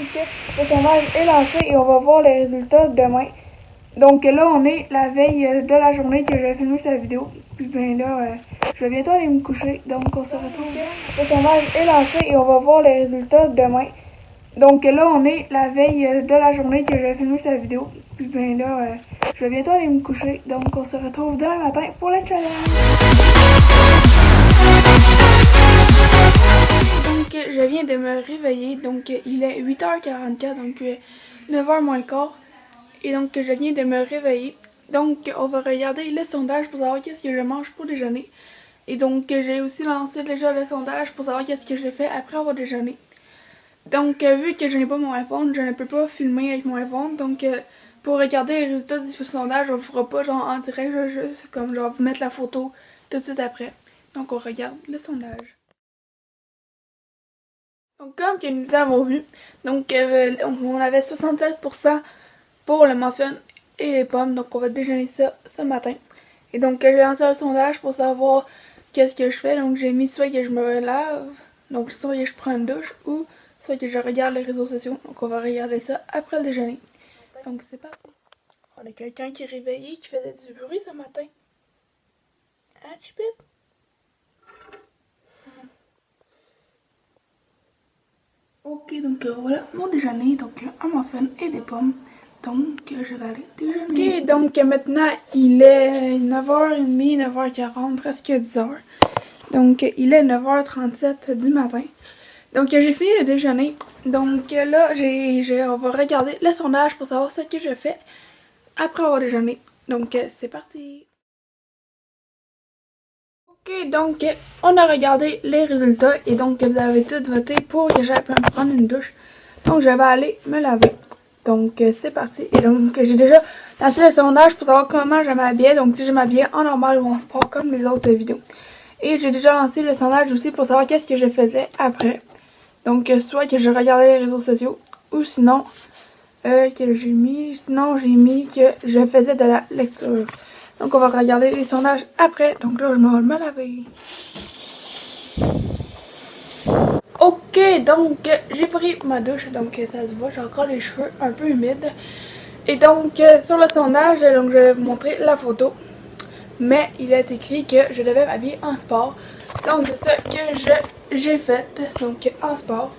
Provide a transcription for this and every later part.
le sondage est lancé et on va voir les résultats demain. Donc là, on est la veille de la journée que j'ai filmé cette vidéo. Puis ben là, je vais bientôt aller me coucher. Donc on se retrouve. Le sondage est lancé et on va voir les résultats demain. Donc là, on est la veille de la journée que j'ai filmé cette vidéo. Puis ben là, je vais bientôt aller me coucher. Donc on se retrouve demain matin pour le challenge. Donc je viens de me réveiller. Donc il est 8h44, donc 9h moins le quart. Et donc je viens de me réveiller. Donc on va regarder le sondage pour savoir qu'est-ce que je mange pour déjeuner. Et donc j'ai aussi lancé déjà le sondage pour savoir qu'est-ce que j'ai fait après avoir déjeuné. Donc vu que je n'ai pas mon iPhone, je ne peux pas filmer avec mon iPhone. Donc pour regarder les résultats du sondage, on ne fera pas genre en direct, je vais juste comme genre vous mettre la photo tout de suite après. Donc on regarde le sondage. Donc comme que nous avons vu, donc on avait 67% pour le muffin et les pommes. Donc on va déjeuner ça ce matin. Et donc j'ai lancé le sondage pour savoir qu'est-ce que je fais. Donc j'ai mis soit que je me lave, donc soit que je prends une douche ou soit que je regarde les réseaux sociaux. Donc on va regarder ça après le déjeuner. Donc c'est parti. On a quelqu'un qui est réveillé, qui faisait du bruit ce matin. Hein, Chipit? Ok, donc voilà mon déjeuner. Donc un muffin et des pommes. Donc je vais aller déjeuner. Ok, donc maintenant il est 9h30, 9h40, presque 10h. Donc il est 9h37 du matin. Donc j'ai fini le déjeuner. Donc là, on va regarder le sondage pour savoir ce que je fais après avoir déjeuné. Donc c'est parti. Ok, donc on a regardé les résultats et donc vous avez tous voté pour que j'aille me prendre une douche. Donc je vais aller me laver. Donc c'est parti. Et donc j'ai déjà lancé le sondage pour savoir comment je m'habillais. Donc si je m'habillais en normal ou en sport comme les autres vidéos. Et j'ai déjà lancé le sondage aussi pour savoir qu'est-ce que je faisais après. Donc soit que je regardais les réseaux sociaux ou sinon que j'ai mis que je faisais de la lecture. Donc on va regarder les sondages après. Donc là je vais me laver. Ok, donc j'ai pris ma douche, donc ça se voit, j'ai encore les cheveux un peu humides. Et donc sur le sondage, donc je vais vous montrer la photo. Mais il est écrit que je devais m'habiller en sport. Donc c'est ça que j'ai fait, donc en sport.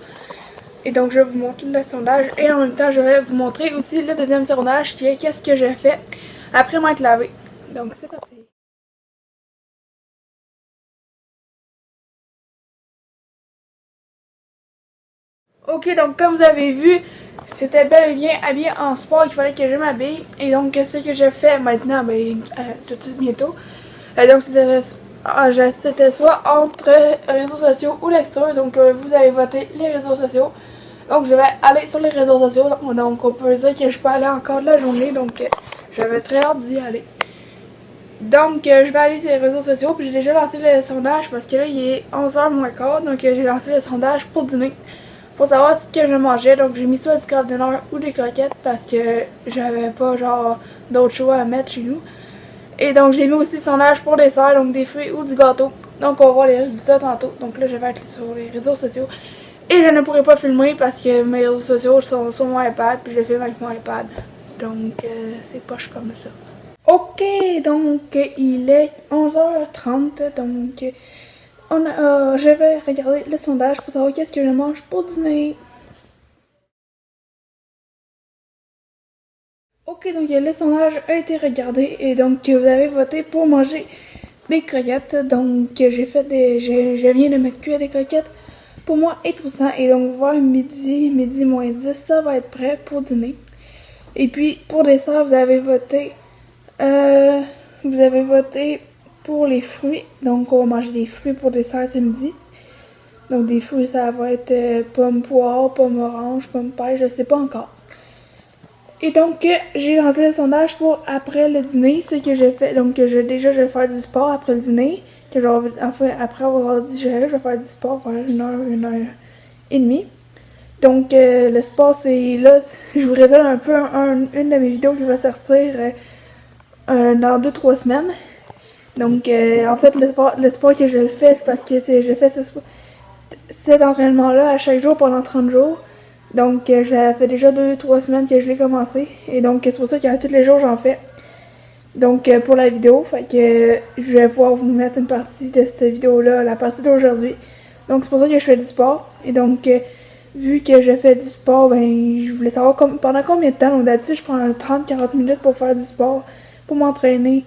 Et donc je vais vous montrer le sondage et en même temps je vais vous montrer aussi le deuxième sondage qui est qu'est-ce que j'ai fait après m'être lavé. Donc c'est parti. Ok, donc comme vous avez vu, c'était bel et bien habillé en sport qu'il fallait que je m'habille. Et donc ce que je fais maintenant, tout de suite bientôt. Donc c'était soit entre réseaux sociaux ou lecture. Donc vous avez voté les réseaux sociaux. Donc je vais aller sur les réseaux sociaux. Donc on peut dire que je peux aller encore de la journée. Donc j'avais très hâte d'y aller. Donc je vais aller sur les réseaux sociaux. Puis j'ai déjà lancé le sondage parce que là il est 11h moins quart. Donc j'ai lancé le sondage pour dîner. Pour savoir ce que je mangeais. Donc j'ai mis soit du craft dinner ou des croquettes parce que j'avais pas genre d'autres choix à mettre chez nous. Et donc j'ai mis aussi le sondage pour dessert, donc des fruits ou du gâteau. Donc on va voir les résultats tantôt. Donc là je vais être sur les réseaux sociaux. Et je ne pourrai pas filmer parce que mes réseaux sociaux sont sur mon iPad, puis je filme avec mon iPad. Donc c'est poche comme ça. Ok, donc il est 11h30, donc je vais regarder le sondage pour savoir qu'est-ce que je mange pour dîner. Ok, donc le sondage a été regardé et donc vous avez voté pour manger des croquettes. Donc je viens de mettre cuire des croquettes pour moi et Tristan. Et donc vers midi moins 10, ça va être prêt pour dîner. Et puis pour dessert, vous avez voté pour les fruits. Donc on va manger des fruits pour dessert ce midi. Donc des fruits, ça va être pomme poire, pomme orange, pomme paille, je sais pas encore. Et donc j'ai lancé le sondage pour après le dîner, ce que j'ai fait. Donc je vais faire du sport après le dîner. Que genre, enfin après avoir digéré, je vais faire du sport vers 1 heure et demie. Donc le sport c'est là, je vous révèle un peu une de mes vidéos qui va sortir dans 2-3 semaines. Donc en fait le sport que je fais c'est parce que je fais cet entraînement là à chaque jour pendant 30 jours. Donc, ça fait déjà 2-3 semaines que je l'ai commencé. Et donc, c'est pour ça que tous les jours, j'en fais. Donc, pour la vidéo, fait que je vais pouvoir vous mettre une partie de cette vidéo-là, la partie d'aujourd'hui. Donc, c'est pour ça que je fais du sport. Et donc, vu que je fais du sport, ben, je voulais savoir pendant combien de temps. Donc, d'habitude, je prends 30-40 minutes pour faire du sport, pour m'entraîner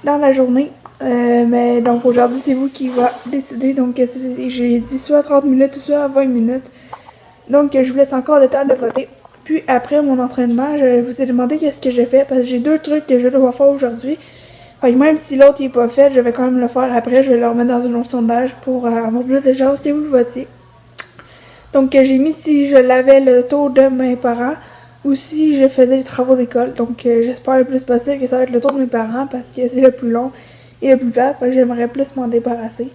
dans la journée. Mais donc, aujourd'hui, c'est vous qui va décider. Donc, j'ai dit soit 30 minutes ou soit 20 minutes. Donc, je vous laisse encore le temps de voter. Puis, après mon entraînement, je vous ai demandé qu'est-ce que j'ai fait. Parce que j'ai 2 trucs que je dois faire aujourd'hui. Même si l'autre n'est pas fait, je vais quand même le faire après. Je vais le remettre dans un autre sondage pour avoir plus de chances que vous votiez. Donc, j'ai mis si je lavais le tour de mes parents ou si je faisais les travaux d'école. Donc, j'espère le plus possible que ça va être le tour de mes parents parce que c'est le plus long et le plus plat. J'aimerais plus m'en débarrasser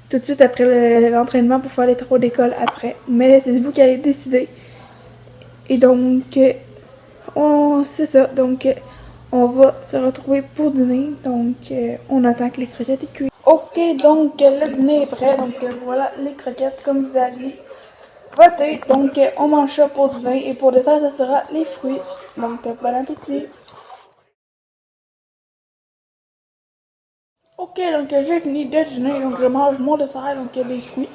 tout de suite après l'entraînement pour faire les travaux d'école après. Mais c'est vous qui allez décider. Et donc, c'est ça. Donc, on va se retrouver pour dîner. Donc, on attend que les croquettes aient cuit. Ok, donc le dîner est prêt. Donc, voilà les croquettes comme vous aviez voté. Donc, on mange ça pour dîner. Et pour dessert, ça sera les fruits. Donc, bon appétit. Ok, donc j'ai fini de dîner. Donc, je mange mon dessert. Donc, des fruits.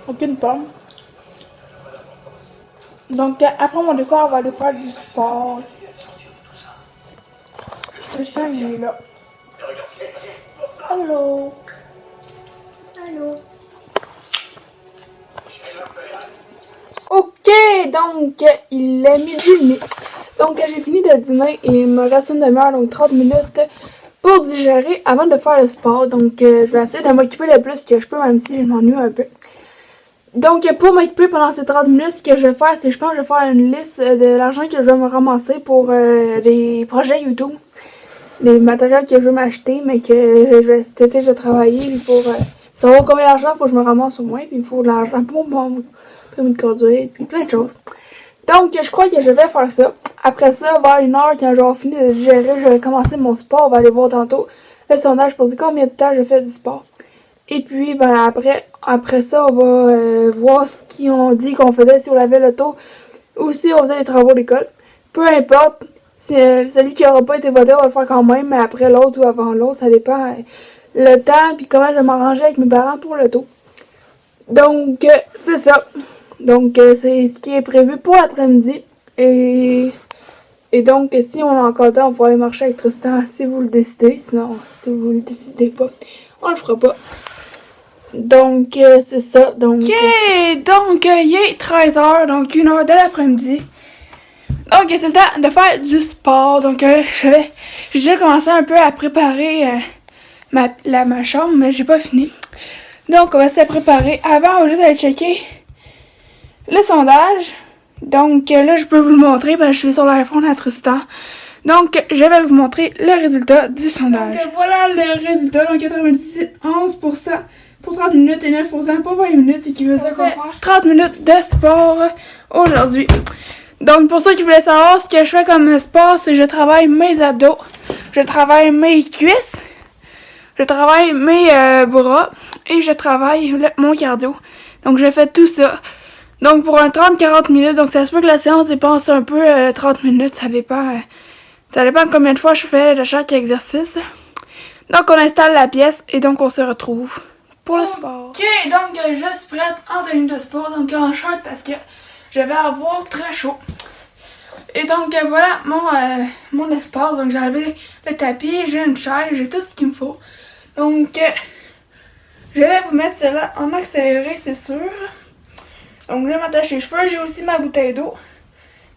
Donc, une pomme. Donc, après mon dessert, on va aller faire du sport. Tristan, il est là. Allô? Allô? Ok, donc il est midi et demi. Donc j'ai fini de dîner et il me reste une demi-heure, donc 30 minutes pour digérer avant de faire le sport. Donc je vais essayer de m'occuper le plus que je peux, même si je m'ennuie un peu. Donc pour m'occuper pendant ces 30 minutes, ce que je vais faire, c'est je pense que je vais faire une liste de l'argent que je vais me ramasser pour les projets YouTube. Les matériels que je veux m'acheter, mais que cet été je vais travailler pour savoir combien d'argent il faut que je me ramasse au moins. Puis il me faut de l'argent pour mon permis de conduire, puis plein de choses. Donc je crois que je vais faire ça. Après ça, vers 1h, quand j'aurai fini de gérer, je vais commencer mon sport. On va aller voir tantôt le sondage pour dire combien de temps je fais du sport. Et puis ben après ça, on va voir ce qu'ils ont dit qu'on faisait, si on lavait l'auto ou si on faisait les travaux d'école. Peu importe. Celui qui n'aura pas été voté, on va le faire quand même, mais après l'autre ou avant l'autre, ça dépend le temps puis comment je vais m'arranger avec mes parents pour le tout. Donc, c'est ça. Donc, c'est ce qui est prévu pour l'après-midi. Et donc, si on a encore le temps, on va aller marcher avec Tristan si vous le décidez. Sinon, si vous le décidez pas, on le fera pas. Donc, c'est ça. Donc, il est 13h, donc 1h de l'après-midi. Donc, c'est le temps de faire du sport. Donc, j'ai déjà commencé un peu à préparer ma chambre, mais j'ai pas fini. Donc, on va se préparer. Avant, on va juste aller checker le sondage. Donc, là, je peux vous le montrer parce que je suis sur l'iPhone à Tristan. Donc, je vais vous montrer le résultat du sondage. Donc, voilà le résultat. Donc, 11% pour 30 minutes et 9% pour 20 minutes. Ce qui veut dire qu'on va faire 30 minutes de sport aujourd'hui. Donc, pour ceux qui voulaient savoir ce que je fais comme sport, c'est que je travaille mes abdos, je travaille mes cuisses, je travaille mes bras et je travaille mon cardio. Donc, je fais tout ça. Donc, pour un 30-40 minutes, donc ça se peut que la séance dépense un peu 30 minutes, ça dépend de combien de fois je fais de chaque exercice. Donc, on installe la pièce et donc on se retrouve pour le sport. Ok, donc je suis prête en tenue de sport, donc en short parce que je vais avoir très chaud. Et donc voilà mon espace. Donc j'ai enlevé le tapis, j'ai une chaise, j'ai tout ce qu'il me faut. Donc je vais vous mettre cela en accéléré, c'est sûr. Donc je vais m'attacher les cheveux, j'ai aussi ma bouteille d'eau.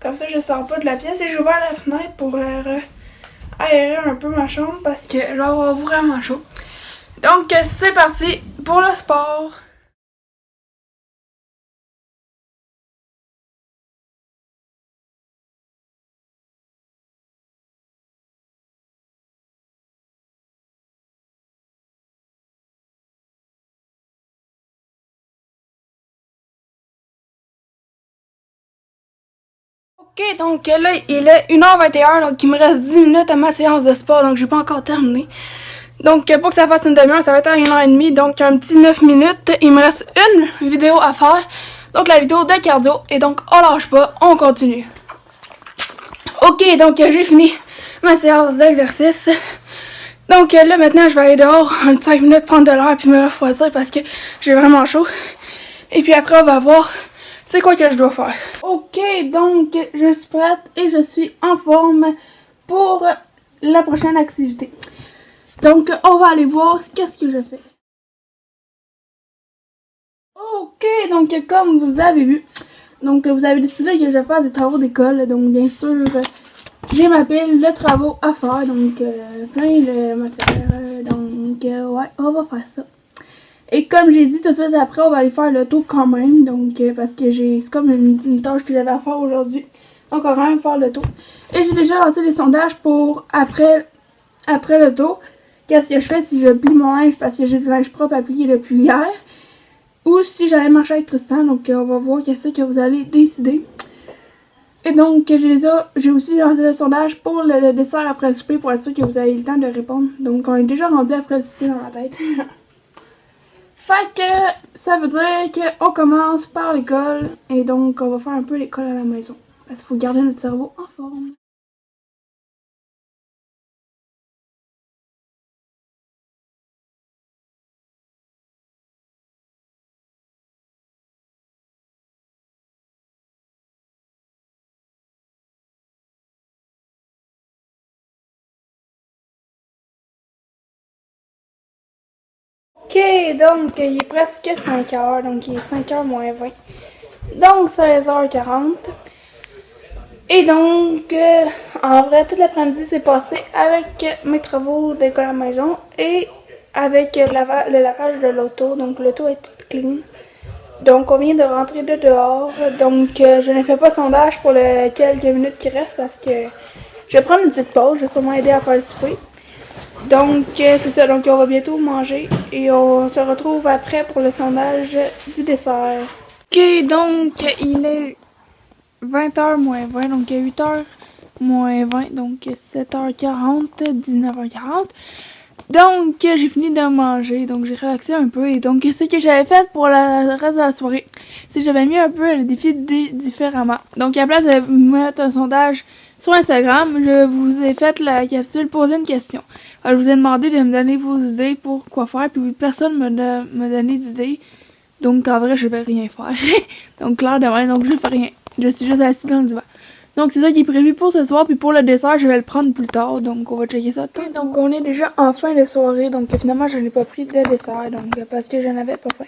Comme ça je sors pas de la pièce et j'ai ouvert la fenêtre pour aérer un peu ma chambre parce que je vais avoir vraiment chaud. Donc c'est parti pour le sport. Ok, donc là, il est 1h21, donc il me reste 10 minutes à ma séance de sport, donc j'ai pas encore terminé. Donc pour que ça fasse une demi-heure, ça va être à 1h30, donc un petit 9 minutes. Il me reste une vidéo à faire. Donc la vidéo de cardio. Et donc on lâche pas, on continue. Ok, donc j'ai fini ma séance d'exercice. Donc là maintenant je vais aller dehors un petit 5 minutes prendre de l'air puis me refroidir parce que j'ai vraiment chaud. Et puis après on va voir c'est quoi que je dois faire. Ok, donc je suis prête et je suis en forme pour la prochaine activité. Donc on va aller voir qu'est-ce que je fais. Ok, donc comme vous avez vu, donc vous avez décidé que je fasse des travaux d'école. Donc bien sûr, j'ai ma pile de travaux à faire, donc plein de matière. Donc ouais, on va faire ça. Et comme j'ai dit tout de suite après, on va aller faire le tour quand même. Donc parce que c'est comme une tâche que j'avais à faire aujourd'hui. Donc on va quand même faire le tour. Et j'ai déjà lancé les sondages pour après le tour. Qu'est-ce que je fais si je plie mon linge parce que j'ai du linge propre à plier depuis hier. Ou si j'allais marcher avec Tristan. Donc on va voir qu'est-ce que vous allez décider. Et donc, j'ai aussi lancé le sondage pour le dessert après le souper pour être sûr que vous avez eu le temps de répondre. Donc, on est déjà rendu après le souper dans ma tête. Fait que ça veut dire qu'on commence par l'école. Et donc, on va faire un peu l'école à la maison. Parce qu'il faut garder notre cerveau en forme. Ok, donc il est presque 5 heures, donc il est 5h moins 20. Donc 16h40. Et donc, en vrai, toute l'après-midi s'est passé avec mes travaux d'école à la maison et avec le lavage de l'auto. Donc l'auto est toute clean. Donc on vient de rentrer de dehors. Donc je ne fais pas sondage pour les quelques minutes qui restent parce que je vais prendre une petite pause. Je vais sûrement aider à faire le souper. Donc c'est ça, donc on va bientôt manger et on se retrouve après pour le sondage du dessert. Ok, donc il est 20h moins 20, donc 8h moins 20, donc 7h40, 19h40. Donc j'ai fini de manger, donc j'ai relaxé un peu et donc ce que j'avais fait pour le reste de la soirée, c'est que j'avais mis un peu le défi différemment. Donc à la place de mettre un sondage sur Instagram, je vous ai fait la capsule poser une question. Alors, je vous ai demandé de me donner vos idées pour quoi faire, puis personne me donné d'idées. Donc en vrai, je vais rien faire. Donc clair demain, donc je fais rien. Je suis juste assise dans le divan. Donc c'est ça qui est prévu pour ce soir, puis pour le dessert, je vais le prendre plus tard. Donc on va checker ça. Okay, donc on est déjà en fin de soirée, donc finalement je n'ai pas pris de dessert, donc parce que je n'avais pas faim.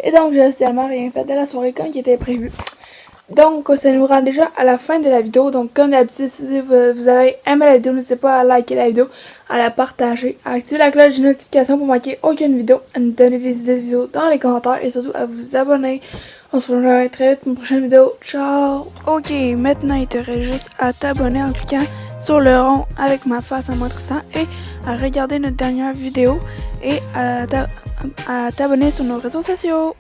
Et donc j'ai officiellement rien fait de la soirée comme qui était prévu. Donc, ça nous rend déjà à la fin de la vidéo. Donc, comme d'habitude, si vous avez aimé la vidéo, n'hésitez pas à liker la vidéo, à la partager, à activer la cloche de notification pour manquer aucune vidéo, à nous donner des idées de vidéos dans les commentaires et surtout à vous abonner. On se revoit très vite pour une prochaine vidéo. Ciao! Ok, maintenant il te reste juste à t'abonner en cliquant sur le rond avec ma face en montrant et à regarder notre dernière vidéo et à t'abonner sur nos réseaux sociaux.